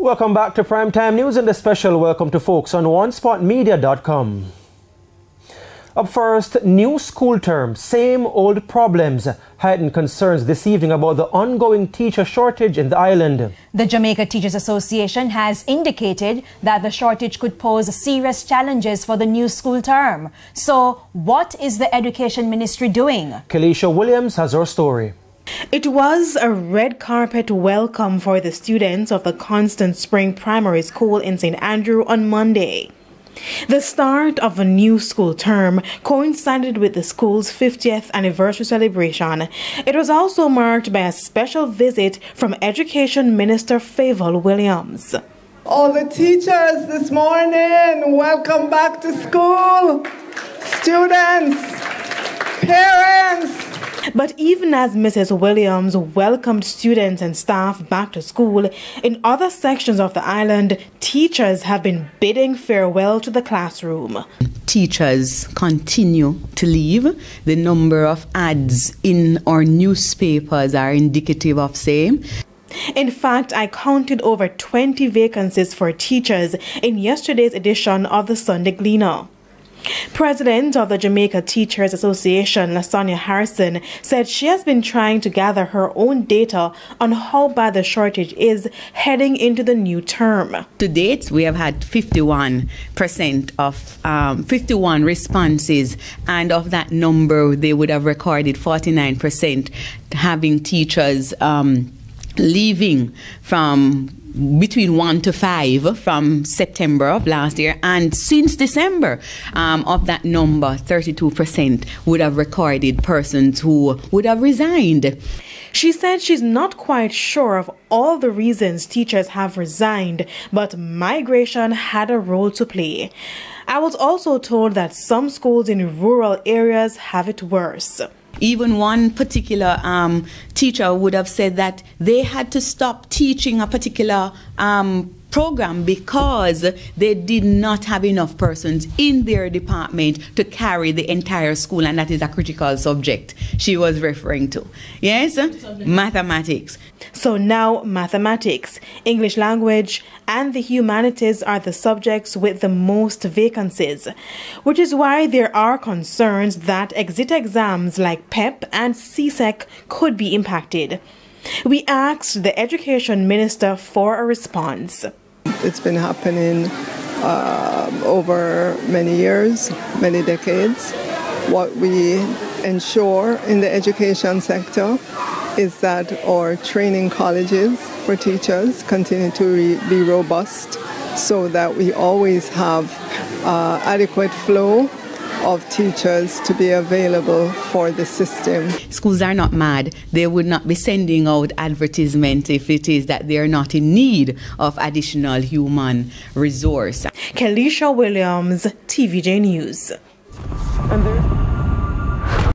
Welcome back to Primetime News and a special welcome to folks on OneSpotMedia.com. Up first, new school term, same old problems. Heightened concerns this evening about the ongoing teacher shortage in the island. The Jamaica Teachers Association has indicated that the shortage could pose serious challenges for the new school term. So, what is the Education Ministry doing? Kelisha Williams has our story. It was a red carpet welcome for the students of the Constant Spring Primary School in St. Andrew on Monday. The start of a new school term coincided with the school's 50th anniversary celebration. It was also marked by a special visit from Education Minister Favour Williams. All the teachers this morning, welcome back to school. Students, parents. But even as Mrs. Williams welcomed students and staff back to school, in other sections of the island, teachers have been bidding farewell to the classroom. Teachers continue to leave. The number of ads in our newspapers are indicative of same. In fact, I counted over 20 vacancies for teachers in yesterday's edition of the Sunday Gleaner. President of the Jamaica Teachers Association, Lasonia Harrison, said she has been trying to gather her own data on how bad the shortage is heading into the new term. To date, we have had 51% of 51 responses, and of that number, they would have recorded 49% having teachers leaving from between 1 to 5 from September of last year, and since December of that number, 32% would have recorded persons who would have resigned. She said she's not quite sure of all the reasons teachers have resigned, but migration had a role to play. I was also told that some schools in rural areas have it worse. Even one particular teacher would have said that they had to stop teaching a particular program because they did not have enough persons in their department to carry the entire school, and that is a critical subject she was referring to. Yes? Mathematics. So now mathematics, English language, and the humanities are the subjects with the most vacancies, which is why there are concerns that exit exams like PEP and CSEC could be impacted. We asked the Education Minister for a response. It's been happening over many years, many decades. What we ensure in the education sector is that our training colleges for teachers continue to be robust so that we always have adequate flow of teachers to be available for the system. Schools are not mad. They would not be sending out advertisements if it is that they are not in need of additional human resource. Kelisha Williams, TVJ News.